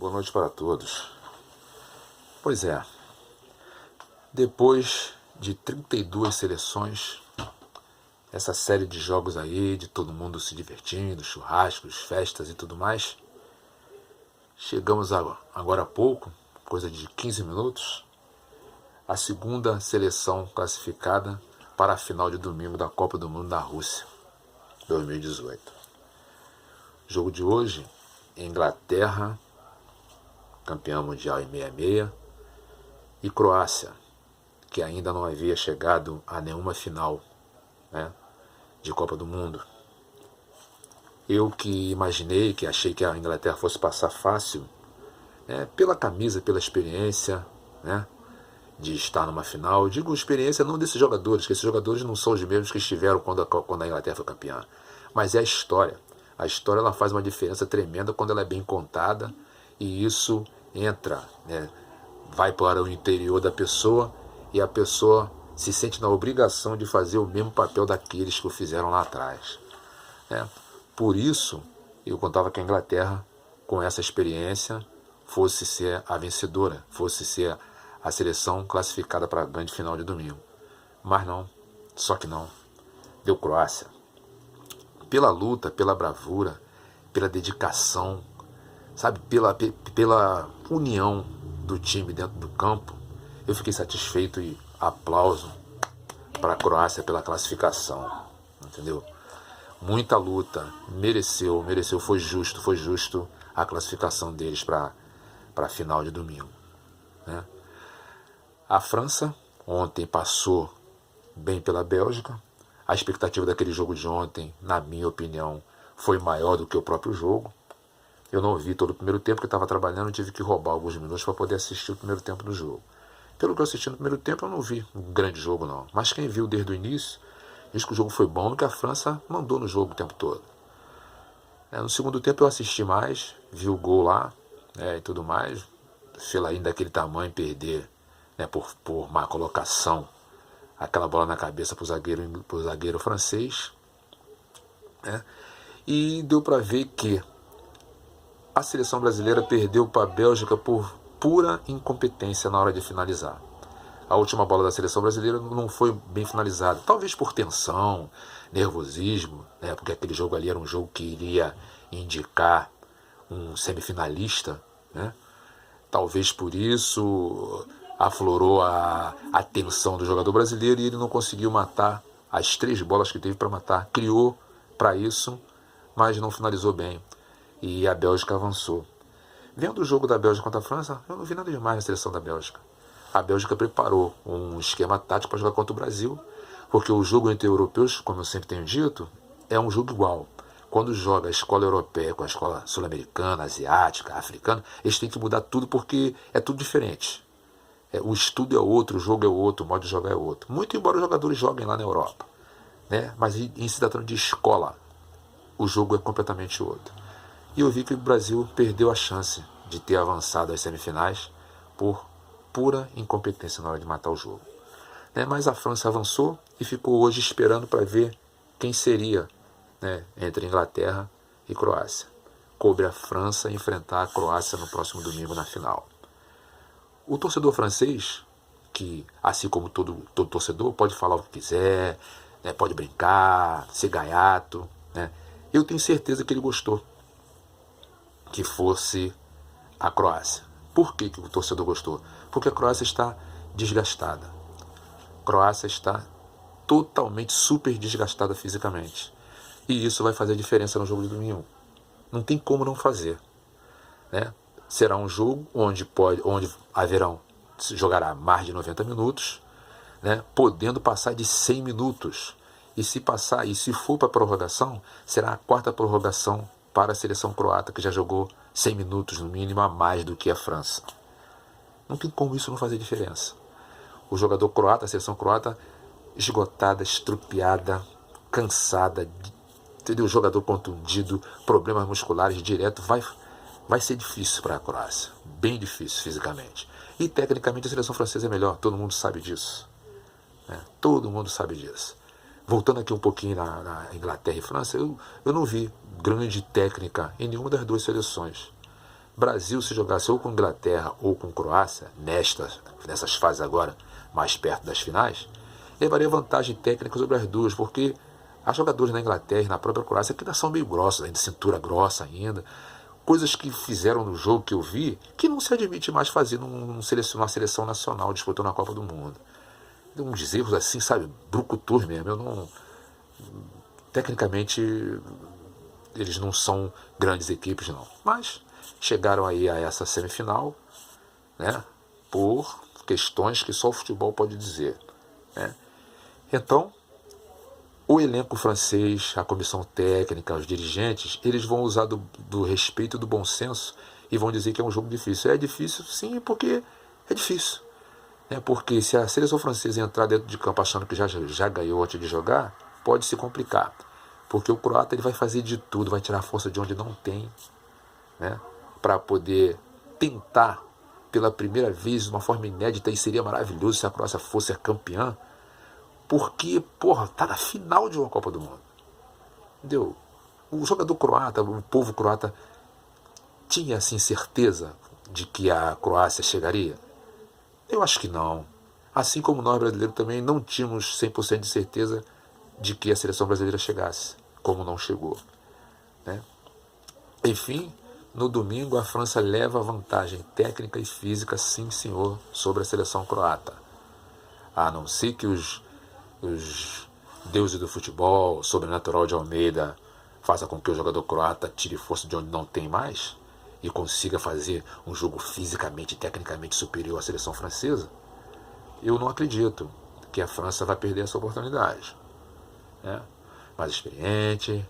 Boa noite para todos. Pois é, depois de 32 seleções, essa série de jogos aí, de todo mundo se divertindo, churrascos, festas e tudo mais, chegamos agora há pouco, coisa de 15 minutos, a segunda seleção classificada para a final de domingo da Copa do Mundo da Rússia, 2018. Jogo de hoje, Inglaterra, campeã mundial em 66, e Croácia, que ainda não havia chegado a nenhuma final, né, de Copa do Mundo. Eu que imaginei, que achei que a Inglaterra fosse passar fácil, né, pela camisa, pela experiência, né, de estar numa final. Eu digo experiência não desses jogadores, que esses jogadores não são os mesmos que estiveram quando a Inglaterra foi campeã, mas é a história. A história ela faz uma diferença tremenda quando ela é bem contada, e isso entra, né, vai para o interior da pessoa, e a pessoa se sente na obrigação de fazer o mesmo papel daqueles que o fizeram lá atrás, né? Por isso, eu contava que a Inglaterra, com essa experiência, fosse ser a vencedora, fosse ser a seleção classificada para a grande final de domingo. Mas não, só que não. Deu Croácia. Pela luta, pela bravura, pela dedicação, sabe, pela união do time dentro do campo, eu fiquei satisfeito e aplauso para a Croácia pela classificação, entendeu? Muita luta, mereceu, foi justo a classificação deles para a final de domingo, né? A França ontem passou bem pela Bélgica. A expectativa daquele jogo de ontem, na minha opinião, foi maior do que o próprio jogo. Eu não vi todo o primeiro tempo, porque estava trabalhando e tive que roubar alguns minutos para poder assistir o primeiro tempo do jogo. Pelo que eu assisti no primeiro tempo, eu não vi um grande jogo, não. Mas quem viu desde o início, diz que o jogo foi bom e que a França mandou no jogo o tempo todo. No segundo tempo eu assisti mais, vi o gol lá, e tudo mais. Fellaini daquele tamanho perder, né, por má colocação, aquela bola na cabeça para o zagueiro francês, né? E deu para ver que a seleção brasileira perdeu para a Bélgica por pura incompetência na hora de finalizar. A última bola da seleção brasileira não foi bem finalizada, talvez por tensão, nervosismo, né, porque aquele jogo ali era um jogo que iria indicar um semifinalista, né? Talvez por isso aflorou a tensão do jogador brasileiro e ele não conseguiu matar as 3 bolas que teve para matar. Criou para isso, mas não finalizou bem. E a Bélgica avançou. Vendo o jogo da Bélgica contra a França, eu não vi nada demais na seleção da Bélgica. A Bélgica preparou um esquema tático para jogar contra o Brasil, porque o jogo entre europeus, como eu sempre tenho dito, é um jogo igual. Quando joga a escola europeia com a escola sul-americana, asiática, africana, eles têm que mudar tudo porque é tudo diferente. O estudo é outro, o jogo é outro, o modo de jogar é outro. Muito embora os jogadores joguem lá na Europa, né? Mas em se tratando de escola, o jogo é completamente outro. E eu vi que o Brasil perdeu a chance de ter avançado às semifinais por pura incompetência na hora de matar o jogo, né? Mas a França avançou e ficou hoje esperando para ver quem seria, né, entre Inglaterra e Croácia. Coube a França enfrentar a Croácia no próximo domingo na final. O torcedor francês, que assim como todo torcedor, pode falar o que quiser, né, pode brincar, ser gaiato, né, eu tenho certeza que ele gostou que fosse a Croácia. Por que o torcedor gostou? Porque a Croácia está desgastada. A Croácia está totalmente super desgastada fisicamente. E isso vai fazer diferença no jogo de domingo. Não tem como não fazer, né? Será um jogo onde se jogará mais de 90 minutos, né, podendo passar de 100 minutos. E se for para a prorrogação, será a 4ª prorrogação para a seleção croata, que já jogou 100 minutos no mínimo a mais do que a França. Não tem como isso não fazer diferença. O jogador croata, a seleção croata, esgotada, estrupiada, cansada, entendeu? O jogador contundido, problemas musculares direto, vai ser difícil para a Croácia, bem difícil fisicamente. E tecnicamente a seleção francesa é melhor, todo mundo sabe disso, né? Todo mundo sabe disso. Voltando aqui um pouquinho na Inglaterra e França, eu não vi grande técnica em nenhuma das duas seleções. Brasil, se jogasse ou com Inglaterra ou com Croácia, nessas fases agora, mais perto das finais, levaria vantagem técnica sobre as duas, porque há jogadores na Inglaterra e na própria Croácia que ainda são meio grossos, ainda cintura grossa ainda, coisas que fizeram no jogo que eu vi, que não se admite mais fazer numa seleção nacional disputando a Copa do Mundo. Uns erros assim, sabe, brucutus mesmo. Eu não... Tecnicamente, eles não são grandes equipes, não. Mas chegaram aí a essa semifinal, né, por questões que só o futebol pode dizer, né? Então, o elenco francês, a comissão técnica, os dirigentes, eles vão usar do respeito e do bom senso e vão dizer que é um jogo difícil. É difícil, sim, porque é difícil. Porque se a seleção francesa entrar dentro de campo achando que já ganhou antes de jogar, pode se complicar. Porque o croata ele vai fazer de tudo, vai tirar a força de onde não tem, né, para poder tentar pela primeira vez de uma forma inédita, e seria maravilhoso se a Croácia fosse a campeã, porque, porra, tá na final de uma Copa do Mundo. Entendeu? O jogador croata, o povo croata, tinha assim certeza de que a Croácia chegaria? Eu acho que não. Assim como nós brasileiros também não tínhamos 100% de certeza de que a seleção brasileira chegasse, como não chegou, né? Enfim, no domingo a França leva vantagem técnica e física, sim senhor, sobre a seleção croata. A não ser que os deuses do futebol, sobrenatural de Almeida, faça com que o jogador croata tire força de onde não tem mais e consiga fazer um jogo fisicamente e tecnicamente superior à seleção francesa, eu não acredito que a França vai perder essa oportunidade, né? Mais experiente,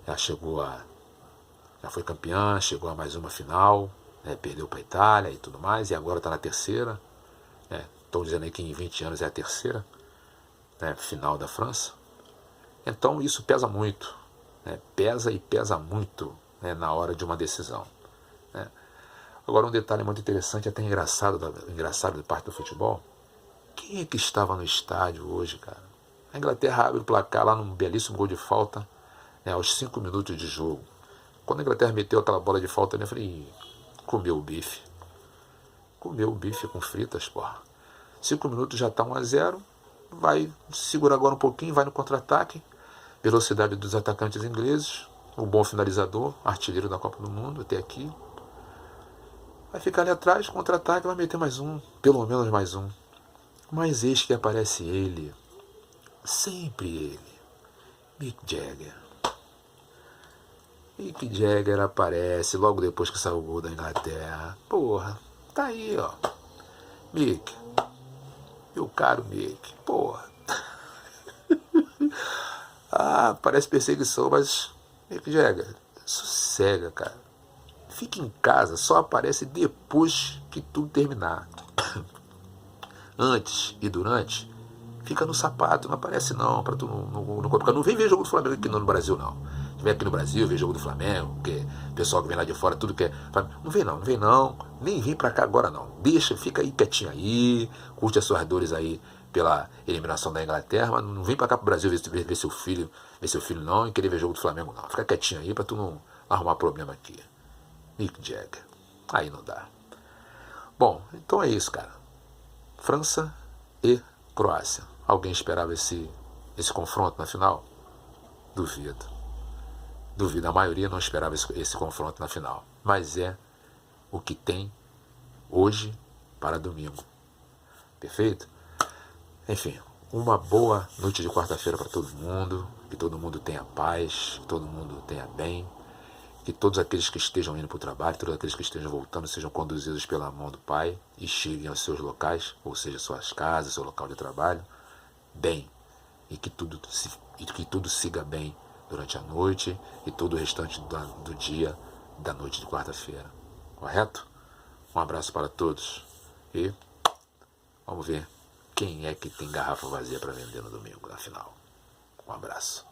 já foi campeã, chegou a mais uma final, né? Perdeu para a Itália e tudo mais, e agora está na terceira, né? Estão dizendo aí que em 20 anos é a terceira, né, final da França. Então isso pesa muito, né? Pesa e pesa muito, né, na hora de uma decisão, né? Agora um detalhe muito interessante, até engraçado de parte do futebol. Quem é que estava no estádio hoje, cara? A Inglaterra abre o placar lá num belíssimo gol de falta, né, aos 5 minutos de jogo. Quando a Inglaterra meteu aquela bola de falta, eu falei, comeu o bife. Comeu o bife com fritas, porra. 5 minutos já está 1-0, vai segura agora um pouquinho, vai no contra-ataque, velocidade dos atacantes ingleses, o bom finalizador, artilheiro da Copa do Mundo até aqui. Vai ficar ali atrás, contra-ataque, vai meter mais um, pelo menos mais um. Mas eis que aparece ele, sempre ele, Mick Jagger. Mick Jagger aparece logo depois que saiu o gol da Inglaterra. Porra, tá aí, ó. Mick, meu caro Mick, porra. Ah, parece perseguição, mas Mick Jagger, sossega, cara. Fica em casa, só aparece depois que tudo terminar. Antes e durante, fica no sapato, não aparece não, para tu não vem ver jogo do Flamengo aqui no Brasil, não. Se vem aqui no Brasil, vê jogo do Flamengo, porque o pessoal que vem lá de fora, tudo que é. Não vem não, nem vem pra cá agora não. Deixa, fica aí quietinho aí, curte as suas dores aí pela eliminação da Inglaterra, mas não vem pra cá pro Brasil ver seu filho não, e querer ver jogo do Flamengo não. Fica quietinho aí pra tu não arrumar problema aqui. Mick Jagger, aí não dá. Bom, então é isso, cara. França e Croácia. Alguém esperava esse confronto na final? Duvido. A maioria não esperava esse confronto na final. Mas é o que tem hoje para domingo. Perfeito? Enfim, uma boa noite de quarta-feira para todo mundo. Que todo mundo tenha paz, que todo mundo tenha bem. Que todos aqueles que estejam indo para o trabalho, todos aqueles que estejam voltando, sejam conduzidos pela mão do Pai e cheguem aos seus locais, ou seja, suas casas, seu local de trabalho, bem. E que tudo siga bem durante a noite e todo o restante do dia, da noite de quarta-feira. Correto? Um abraço para todos e vamos ver quem é que tem garrafa vazia para vender no domingo, na final. Um abraço.